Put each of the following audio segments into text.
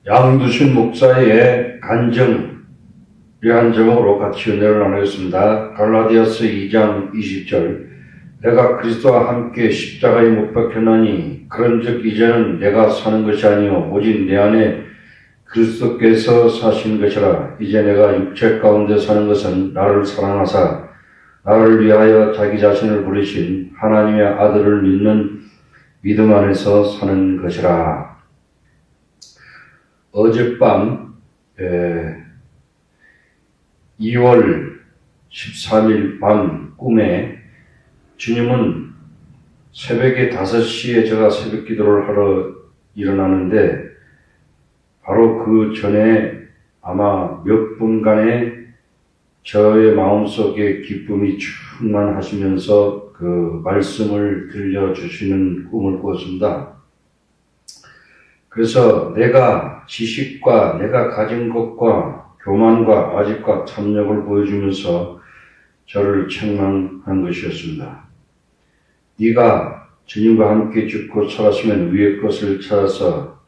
양두신 목사의 간증, 한 제목으로 같이 은혜를 나누겠습니다. 갈라디아서 2장 20절. 내가 그리스도와 함께 십자가에 못 박혔나니 그런즉 이제는 내가 사는 것이 아니요 오직 내 안에 그리스도께서 사신 것이라. 이제 내가 육체 가운데 사는 것은 나를 사랑하사 나를 위하여 자기 자신을 부르신 하나님의 아들을 믿는 믿음 안에서 사는 것이라. 어젯밤 2월 13일 밤 꿈에 주님은 새벽에 5시에 제가 새벽 기도를 하러 일어나는데 바로 그 전에 아마 몇 분간의 저의 마음속에 기쁨이 충만하시면서 그 말씀을 들려주시는 꿈을 꾸었습니다. 그래서 내가 지식과 내가 가진 것과 교만과 아집과 탐욕을 보여주면서 저를 책망한 것이었습니다. 네가 주님과 함께 죽고 살았으면 위의 것을 찾아서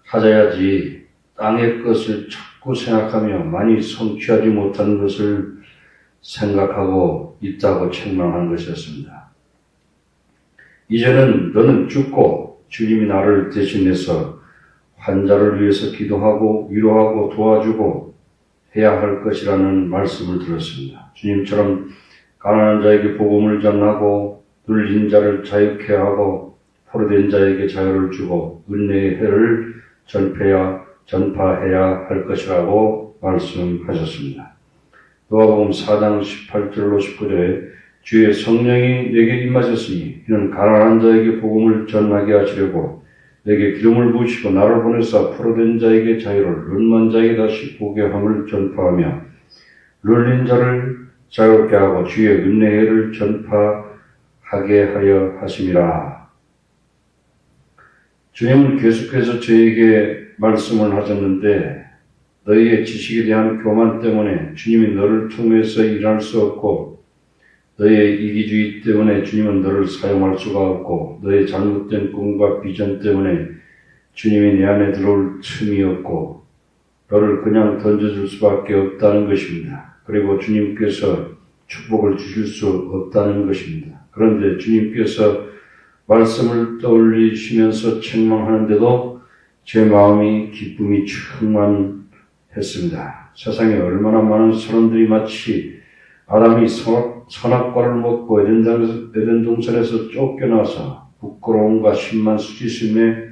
찾아야지 땅의 것을 자꾸 생각하며 많이 성취하지 못하는 것을 생각하고 있다고 책망한 것이었습니다. 이제는 너는 죽고 주님이 나를 대신해서 환자를 위해서 기도하고 위로하고 도와주고 해야 할 것이라는 말씀을 들었습니다. 주님처럼 가난한 자에게 복음을 전하고 눌린 자를 자유케 하고 포로된 자에게 자유를 주고 은혜의 해를 전파해야 할 것이라고 말씀하셨습니다. 누가복음 4장 18절로 19절에 주의 성령이 내게 임하셨으니 이는 가난한 자에게 복음을 전하게 하시려고 내게 기름을 부으시고 나를 보내사 포로된 자에게 자유를 눈먼 자에게 다시 보게 함을 전파하며 눌린 자를 자유롭게 하고 주의 은혜를 전파하게 하여 하심이라. 주님은 계속해서 저에게 말씀을 하셨는데 너희의 지식에 대한 교만 때문에 주님이 너를 통해서 일할 수 없고 너의 이기주의 때문에 주님은 너를 사용할 수가 없고 너의 잘못된 꿈과 비전 때문에 주님이 내 안에 들어올 틈이 없고 너를 그냥 던져줄 수밖에 없다는 것입니다. 그리고 주님께서 축복을 주실 수 없다는 것입니다. 그런데 주님께서 말씀을 떠올리시면서 책망하는데도 제 마음이 기쁨이 충만했습니다. 세상에 얼마나 많은 사람들이 마치 아담이 선악과를 먹고 에덴 동산에서 쫓겨나서 부끄러움과 심한 수치심에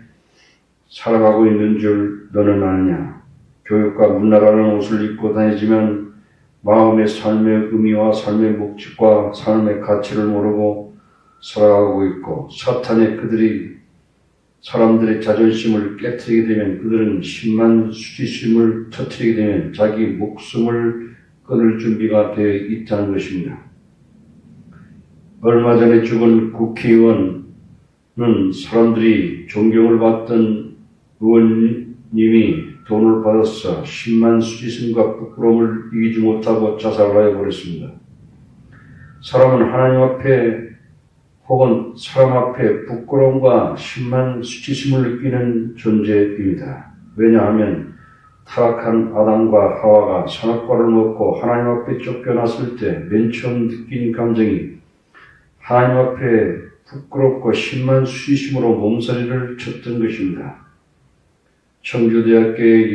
살아가고 있는 줄 너는 아느냐. 교육과 문화라는 옷을 입고 다니지만 마음의 삶의 의미와 삶의 목적과 삶의 가치를 모르고 살아가고 있고 사탄의 그들이 사람들의 자존심을 깨트리게 되면 그들은 심한 수치심을 터뜨리게 되면 자기 목숨을 끊을 준비가 되어 있다는 것입니다. 얼마 전에 죽은 국회의원은 사람들이 존경을 받던 의원님이 돈을 받아서 심한 수치심과 부끄러움을 이기지 못하고 자살을 해버렸습니다. 사람은 하나님 앞에 혹은 사람 앞에 부끄러움과 심한 수치심을 느끼는 존재입니다. 왜냐하면 타락한 아담과 하와가 선악과를 먹고 하나님 앞에 쫓겨났을 때 맨 처음 느낀 감정이 하나님 앞에 부끄럽고 심한 수치심으로 몸서리를 쳤던 것입니다. 청주대학교의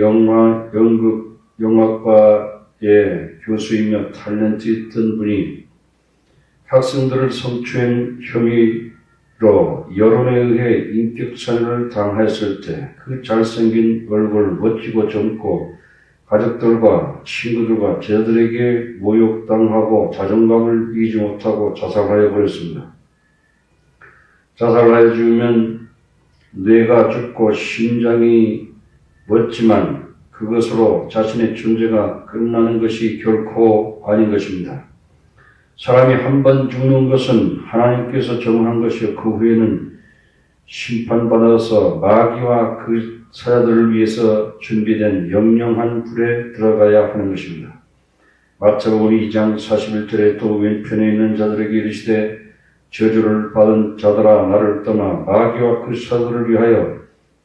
영악과의 교수이며 탤런트 있던 분이 학생들을 성추행 혐의로 여론에 의해 인격살인을 당했을 때 그 잘생긴 얼굴 멋지고 젊고 가족들과 친구들과 제자들에게 모욕당하고 자존감을 이기지 못하고 자살하여 버렸습니다. 자살하여 죽으면 뇌가 죽고 심장이 멋지만 그것으로 자신의 존재가 끝나는 것이 결코 아닌 것입니다. 사람이 한 번 죽는 것은 하나님께서 정한 것이요 그 후에는 심판받아서 마귀와 그 사자들을 위해서 준비된 영영한 불에 들어가야 하는 것입니다. 마태복음 2장 41절에 또 왼편에 있는 자들에게 이르시되 저주를 받은 자들아 나를 떠나 마귀와 그 사자들을 위하여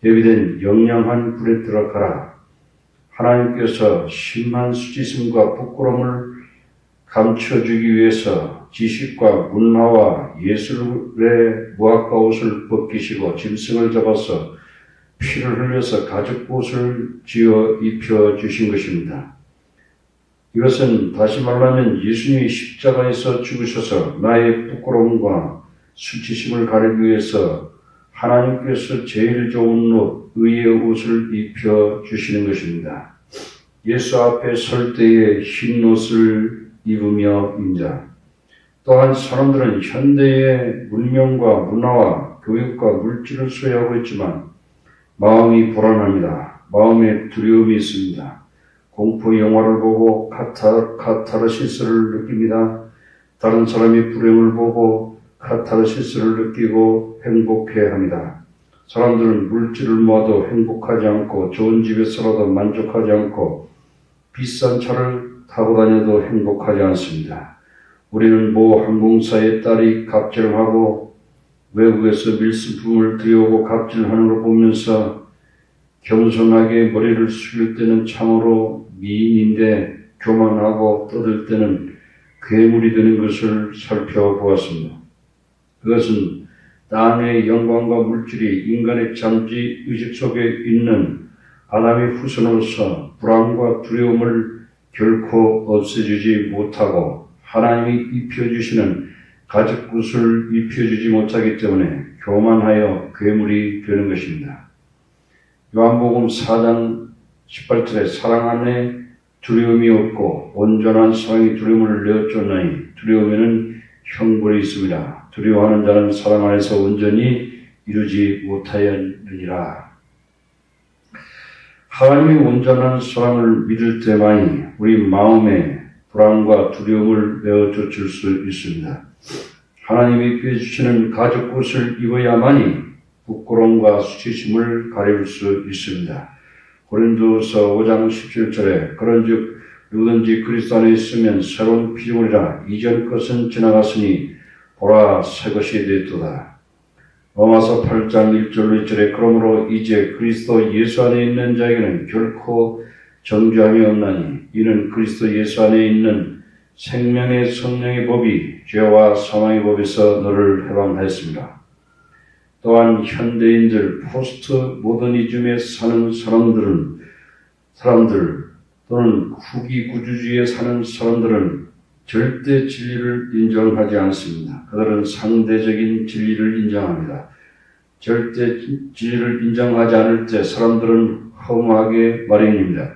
예비된 영양한 불에 들어가라. 하나님께서 심한 수치심과 부끄러움을 감춰주기 위해서 지식과 문화와 예술의 무학과 옷을 벗기시고 짐승을 잡아서 피를 흘려서 가죽 옷을 지어 입혀주신 것입니다. 이것은 다시 말하면 예수님이 십자가에서 죽으셔서 나의 부끄러움과 수치심을 가리기 위해서 하나님께서 제일 좋은 옷, 의의 옷을 입혀주시는 것입니다. 예수 앞에 설 때에 흰 옷을 입으며입니다. 또한 사람들은 현대의 문명과 문화와 교육과 물질을 소유하고 있지만 마음이 불안합니다. 마음에 두려움이 있습니다. 공포 영화를 보고 카타르시스를 느낍니다. 다른 사람이 불행을 보고 카타르시스를 느끼고 행복해합니다. 사람들은 물질을 모아도 행복하지 않고 좋은 집에 살아도 만족하지 않고 비싼 차를 타고 다녀도 행복하지 않습니다. 우리는 모 항공사의 딸이 갑질을 하고 외국에서 밀수품을 들여오고 갑질하는 걸 보면서 겸손하게 머리를 숙일 때는 참으로 미인인데 교만하고 떠들 때는 괴물이 되는 것을 살펴보았습니다. 그것은 땅의 영광과 물질이 인간의 잠재 의식 속에 있는 아담의 후손으로서 불안과 두려움을 결코 없애주지 못하고 하나님이 입혀주시는 가죽옷을 입혀주지 못하기 때문에 교만하여 괴물이 되는 것입니다. 요한복음 4장 18절에 사랑 안에 두려움이 없고 온전한 사랑이 두려움을 내어쫓나니 두려움에는 형벌이 있습니다. 두려워하는 자는 사랑 안에서 온전히 이루지 못하였느니라. 하나님의 온전한 사랑을 믿을 때만이 우리 마음에 불안과 두려움을 내어쫓을 수 있습니다. 하나님이 입혀주시는 가죽옷을 입어야만이 부끄러움과 수치심을 가릴 수 있습니다. 고린도서 5장 17절에 그런즉 누구든지 그리스도 안에 있으면 새로운 피조물이라 이전 것은 지나갔으니 보라 새 것이 되었도다. 로마서 8장 1절로 2절에 그러므로 이제 그리스도 예수 안에 있는 자에게는 결코 정죄함이 없나니 이는 그리스도 예수 안에 있는 생명의 성령의 법이 죄와 사망의 법에서 너를 해방하였습니다. 또한 현대인들 포스트 모더니즘에 사는 사람들 또는 후기 구주주의에 사는 사람들은 절대 진리를 인정하지 않습니다. 그들은 상대적인 진리를 인정합니다. 절대 진리를 인정하지 않을 때 사람들은 허무하게 마련입니다.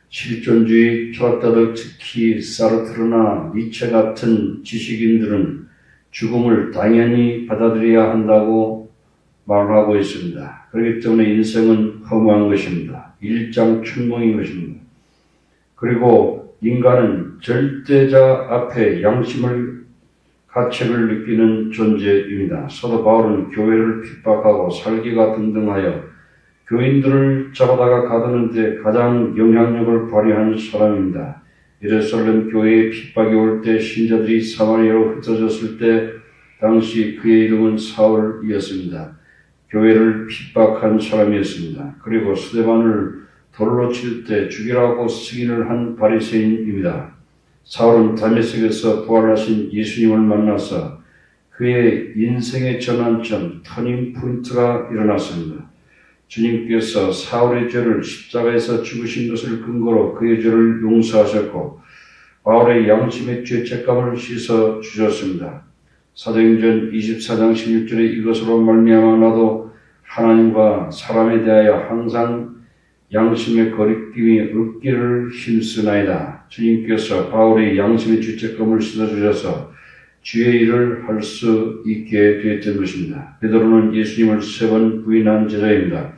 실존주의 철학자들 특히 사르트르나 니체 같은 지식인들은 죽음을 당연히 받아들여야 한다고 말하고 있습니다. 그렇기 때문에 인생은 허무한 것입니다. 일장춘몽인 것입니다. 그리고 인간은 절대자 앞에 양심을 가책을 느끼는 존재입니다. 사도 바울은 교회를 핍박하고 살기가 등등하여 교인들을 잡아다가 가두는데 가장 영향력을 발휘한 사람입니다. 예루살렘 교회에 핍박이 올 때 신자들이 사마리아로 흩어졌을 때 당시 그의 이름은 사울이었습니다. 교회를 핍박한 사람이었습니다. 그리고 스데반을 돌로 칠 때 죽이라고 승인을 한 바리새인입니다. 사울은 다메섹에서 부활하신 예수님을 만나서 그의 인생의 전환점, 터닝 포인트가 일어났습니다. 주님께서 사울의 죄를 십자가에서 죽으신 것을 근거로 그의 죄를 용서하셨고 바울의 양심의 죄책감을 씻어 주셨습니다. 사도행전 24장 16절에 이것으로 말미암아 나도 하나님과 사람에 대하여 항상 양심의 거리낌이 없기를 힘쓰나이다. 주님께서 바울의 양심의 죄책감을 씻어주셔서 주의 일을 할 수 있게 되었던 것입니다. 베드로는 예수님을 3번 부인한 제자입니다.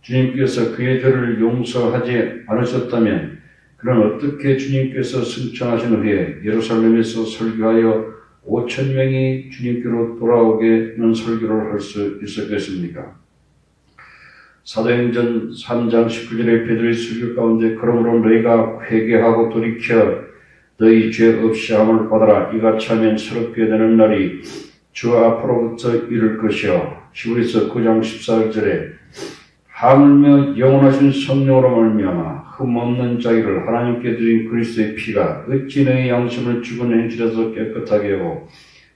주님께서 그의 죄를 용서하지 않으셨다면 그는 어떻게 주님께서 승천하신 후에 예루살렘에서 설교하여 5,000명이 주님께로 돌아오게 하는 설교를 할 수 있었겠습니까? 사도행전 3장 19절의 베드로의 설교 가운데 그러므로 너희가 회개하고 돌이켜 너희 죄 없이 함을 받아라. 이같이 하면 새롭게 되는 날이 주 앞으로부터 이룰 것이요. 히브리서 9장 14절에 하물며 영원하신 성령으로 말미암아 흠없는 자기를 하나님께 드린 그리스도의 피가 어찌 너희 양심을 죽은 행실에서 깨끗하게 하고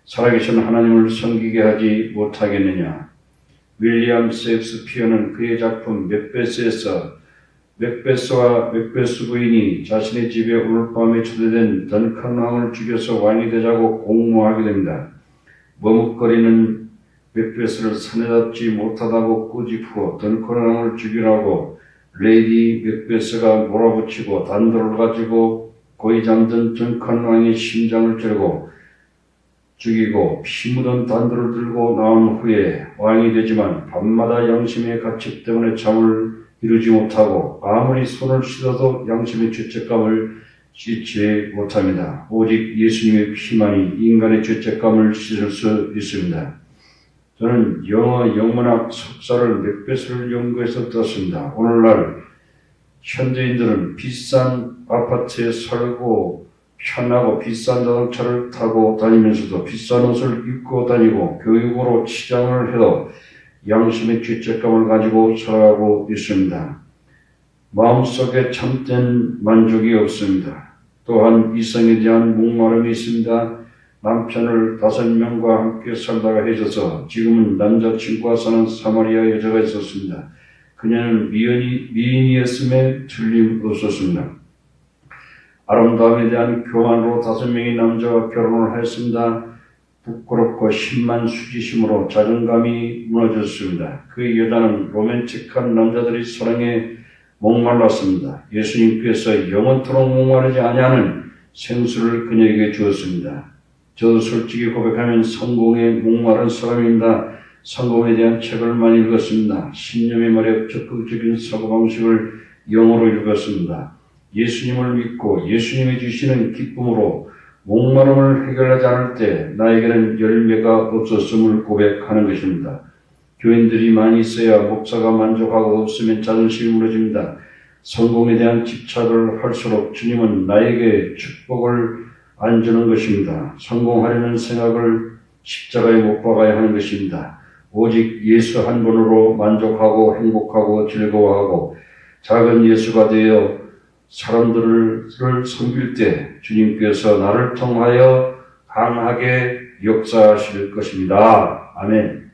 살아계신 하나님을 섬기게 하지 못하겠느냐. 윌리엄 셰익스피어는 그의 작품 맥베스에서 맥베스와 맥베스 부인이 자신의 집에 오늘 밤에 초대된 던칸 왕을 죽여서 왕이 되자고 공모하게 됩니다. 머뭇거리는 맥베스를 산에 닿지 못하다고 꾸짖고 던칸 왕을 죽이라고 레이디 맥베스가 몰아붙이고 단도를 가지고 고이 잠든 던칸 왕의 심장을 찌르고 죽이고 피 묻은 단도를 들고 나온 후에 왕이 되지만 밤마다 양심의 가책 때문에 잠을 이루지 못하고 아무리 손을 씻어도 양심의 죄책감을 씻지 못합니다. 오직 예수님의 피만이 인간의 죄책감을 씻을 수 있습니다. 저는 영어 영문학 석사를 맥베스를 연구해서 떴습니다. 오늘날 현대인들은 비싼 아파트에 살고 편하고 비싼 자동차를 타고 다니면서도 비싼 옷을 입고 다니고 교육으로 치장을 해도 양심의 죄책감을 가지고 살아가고 있습니다. 마음속에 참된 만족이 없습니다. 또한 이성에 대한 목마름이 있습니다. 남편을 5명과 함께 살다가 헤어져서 지금은 남자친구와 사는 사마리아 여자가 있었습니다. 그녀는 미인이었음에 틀림없었습니다. 아름다움에 대한 교만으로 5명의 남자와 결혼을 하였습니다. 부끄럽고 심한 수치심으로 자존감이 무너졌습니다. 그 여자는 로맨틱한 남자들의 사랑에 목말랐습니다. 예수님께서 영원토록 목마르지 아니하는 생수를 그녀에게 주었습니다. 저도 솔직히 고백하면 성공에 목마른 사람입니다. 성공에 대한 책을 많이 읽었습니다. 신념의 마력, 적극적인 사고방식을 영어로 읽었습니다. 예수님을 믿고 예수님이 주시는 기쁨으로 목마름을 해결하지 않을 때 나에게는 열매가 없었음을 고백하는 것입니다. 교인들이 많이 있어야 목사가 만족하고 없으면 자존심이 무너집니다. 성공에 대한 집착을 할수록 주님은 나에게 축복을 안 주는 것입니다. 성공하려는 생각을 십자가에 못 박아야 하는 것입니다. 오직 예수 한 분으로 만족하고 행복하고 즐거워하고 작은 예수가 되어 사람들을 섬길 때 주님께서 나를 통하여 강하게 역사하실 것입니다. 아멘.